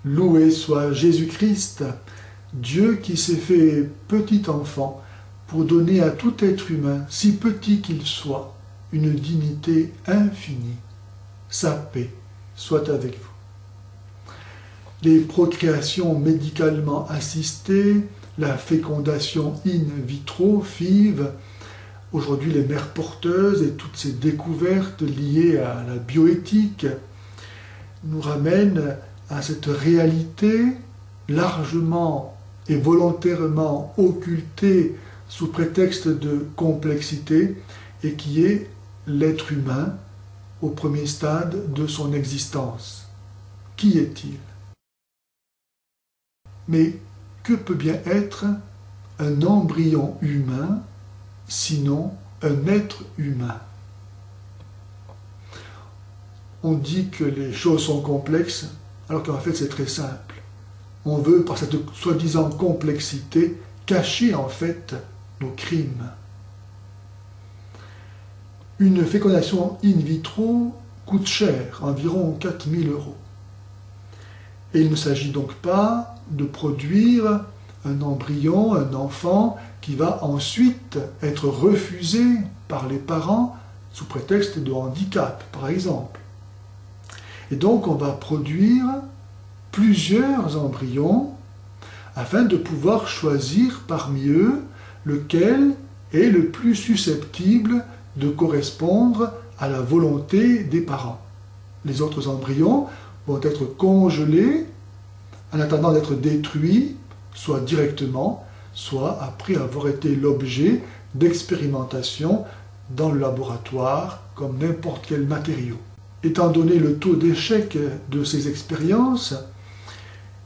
Loué soit Jésus-Christ, Dieu qui s'est fait petit enfant pour donner à tout être humain, si petit qu'il soit, une dignité infinie. Sa paix soit avec vous. Les procréations médicalement assistées, la fécondation in vitro, FIV, aujourd'hui les mères porteuses et toutes ces découvertes liées à la bioéthique nous ramènent à cette réalité largement et volontairement occultée sous prétexte de complexité et qui est l'être humain au premier stade de son existence. Qui est-il? Mais que peut bien être un embryon humain, sinon un être humain? On dit que les choses sont complexes, alors qu'en fait c'est très simple. On veut, par cette soi-disant complexité, cacher en fait nos crimes. Une fécondation in vitro coûte cher, environ 4 000 €. Et il ne s'agit donc pas de produire un embryon, un enfant, qui va ensuite être refusé par les parents sous prétexte de handicap, par exemple. Et donc on va produire plusieurs embryons afin de pouvoir choisir parmi eux lequel est le plus susceptible de correspondre à la volonté des parents. Les autres embryons vont être congelés en attendant d'être détruits, soit directement, soit après avoir été l'objet d'expérimentation dans le laboratoire comme n'importe quel matériau. Étant donné le taux d'échec de ces expériences,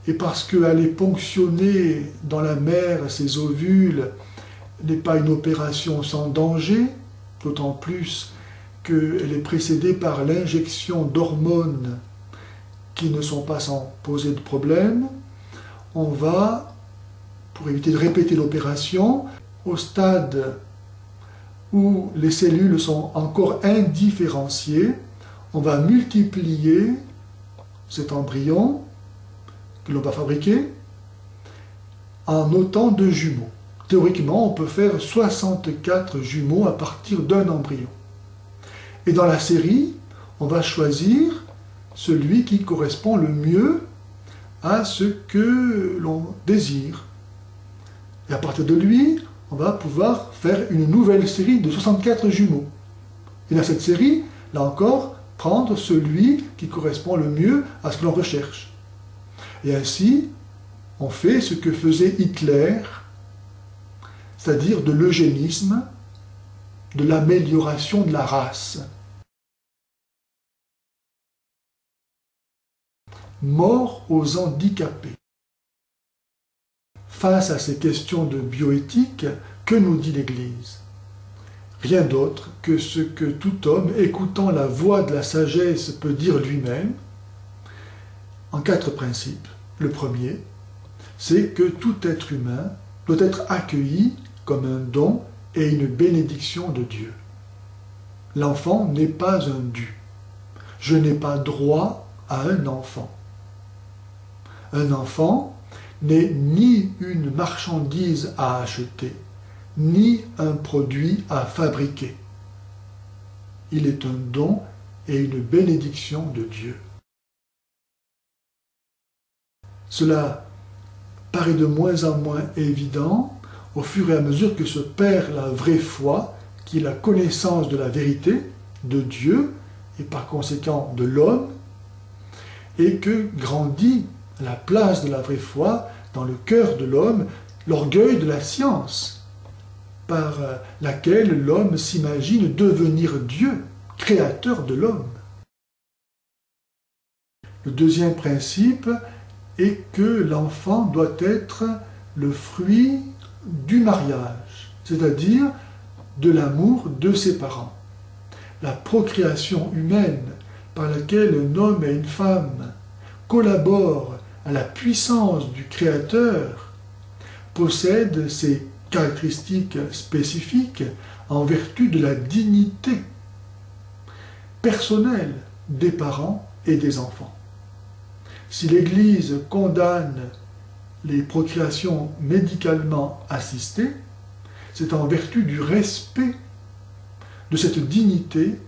et parce qu'aller ponctionner dans la mère ces ovules n'est pas une opération sans danger, d'autant plus qu'elle est précédée par l'injection d'hormones qui ne sont pas sans poser de problème, on va, pour éviter de répéter l'opération, au stade où les cellules sont encore indifférenciées, on va multiplier cet embryon que l'on va fabriquer en autant de jumeaux. Théoriquement, on peut faire 64 jumeaux à partir d'un embryon. Et dans la série, on va choisir celui qui correspond le mieux à ce que l'on désire. Et à partir de lui, on va pouvoir faire une nouvelle série de 64 jumeaux. Et dans cette série, là encore, prendre celui qui correspond le mieux à ce que l'on recherche. Et ainsi, on fait ce que faisait Hitler, c'est-à-dire de l'eugénisme, de l'amélioration de la race. Mort aux handicapés. Face à ces questions de bioéthique, que nous dit l'Église? Rien d'autre que ce que tout homme, écoutant la voix de la sagesse, peut dire lui-même, en 4 principes. Le premier, c'est que tout être humain doit être accueilli comme un don et une bénédiction de Dieu. L'enfant n'est pas un dû. Je n'ai pas droit à un enfant. Un enfant n'est ni une marchandise à acheter, ni un produit à fabriquer. Il est un don et une bénédiction de Dieu. Cela paraît de moins en moins évident au fur et à mesure que se perd la vraie foi, qui est la connaissance de la vérité, de Dieu, et par conséquent de l'homme, et que grandit à la place de la vraie foi dans le cœur de l'homme l'orgueil de la science, par laquelle l'homme s'imagine devenir Dieu, créateur de l'homme. Le deuxième principe est que l'enfant doit être le fruit du mariage, c'est-à-dire de l'amour de ses parents. La procréation humaine par laquelle un homme et une femme collaborent à la puissance du Créateur possède ces caractéristiques spécifiques en vertu de la dignité personnelle des parents et des enfants. Si l'Église condamne les procréations médicalement assistées, c'est en vertu du respect de cette dignité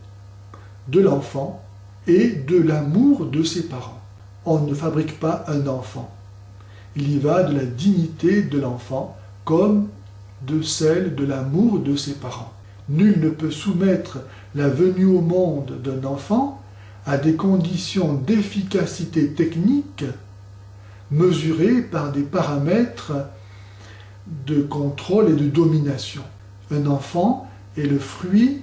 de l'enfant et de l'amour de ses parents. On ne fabrique pas un enfant. Il y va de la dignité de l'enfant comme de celle de l'amour de ses parents. Nul ne peut soumettre la venue au monde d'un enfant à des conditions d'efficacité technique mesurées par des paramètres de contrôle et de domination. Un enfant est le fruit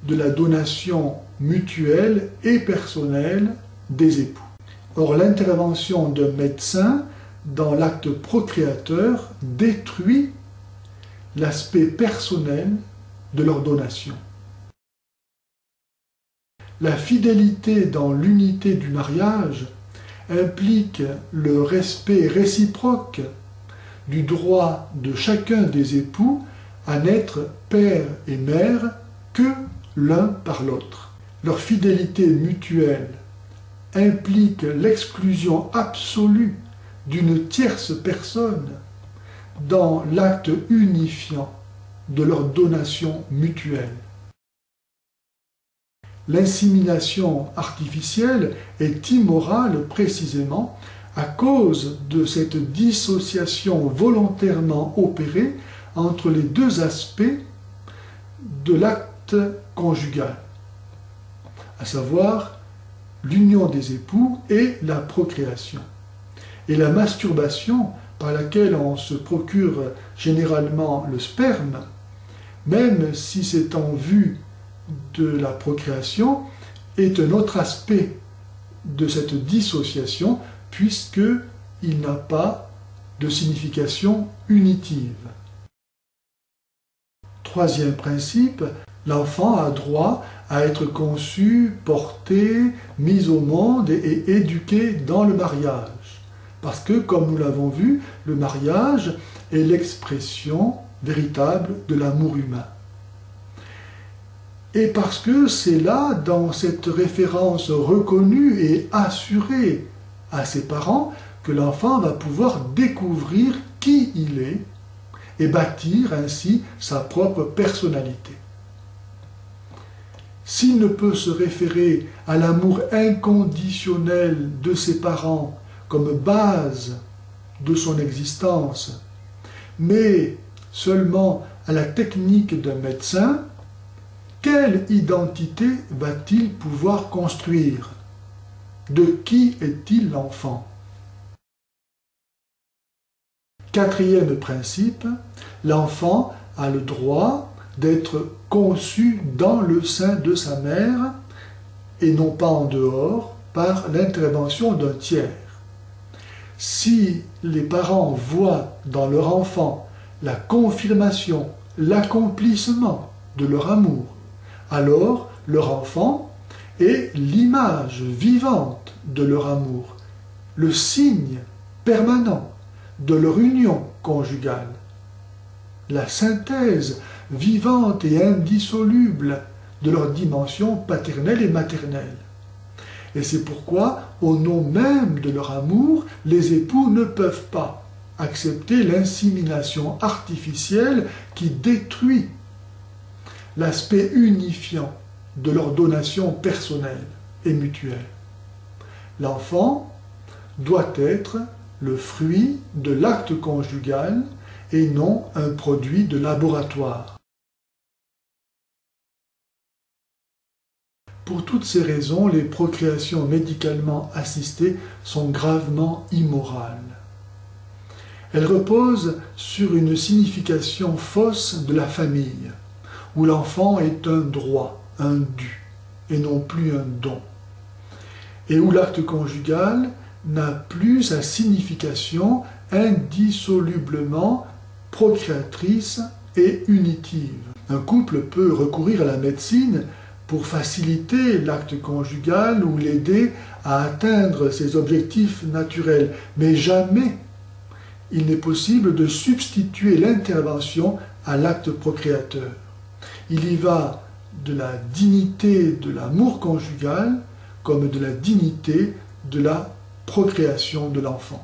de la donation mutuelle et personnelle des époux. Or, l'intervention d'un médecin dans l'acte procréateur détruit l'aspect personnel de leur donation. La fidélité dans l'unité du mariage implique le respect réciproque du droit de chacun des époux à n'être père et mère que l'un par l'autre. Leur fidélité mutuelle implique l'exclusion absolue d'une tierce personne dans l'acte unifiant de leur donation mutuelle. L'insémination artificielle est immorale précisément à cause de cette dissociation volontairement opérée entre les deux aspects de l'acte conjugal, à savoir l'union des époux et la procréation. Et la masturbation, par laquelle on se procure généralement le sperme, même si c'est en vue de la procréation, est un autre aspect de cette dissociation, puisqu'il n'a pas de signification unitive. Troisième principe, l'enfant a droit à être conçu, porté, mis au monde et éduqué dans le mariage. Parce que, comme nous l'avons vu, le mariage est l'expression véritable de l'amour humain. Et parce que c'est là, dans cette référence reconnue et assurée à ses parents, que l'enfant va pouvoir découvrir qui il est et bâtir ainsi sa propre personnalité. S'il ne peut se référer à l'amour inconditionnel de ses parents comme base de son existence, mais seulement à la technique d'un médecin, quelle identité va-t-il pouvoir construire? De qui est-il l'enfant? Quatrième principe, l'enfant a le droit d'être conçu dans le sein de sa mère et non pas en dehors par l'intervention d'un tiers. Si les parents voient dans leur enfant la confirmation, l'accomplissement de leur amour, alors leur enfant est l'image vivante de leur amour, le signe permanent de leur union conjugale, la synthèse vivante et indissoluble de leur dimension paternelle et maternelle. Et c'est pourquoi, au nom même de leur amour, les époux ne peuvent pas accepter l'insémination artificielle qui détruit l'aspect unifiant de leur donation personnelle et mutuelle. L'enfant doit être le fruit de l'acte conjugal et non un produit de laboratoire. Pour toutes ces raisons, les procréations médicalement assistées sont gravement immorales. Elles reposent sur une signification fausse de la famille, où l'enfant est un droit, un dû, et non plus un don, et où l'acte conjugal n'a plus sa signification indissolublement procréatrice et unitive. Un couple peut recourir à la médecine pour faciliter l'acte conjugal ou l'aider à atteindre ses objectifs naturels, mais jamais il n'est possible de substituer l'intervention à l'acte procréateur. Il y va de la dignité de l'amour conjugal comme de la dignité de la procréation de l'enfant.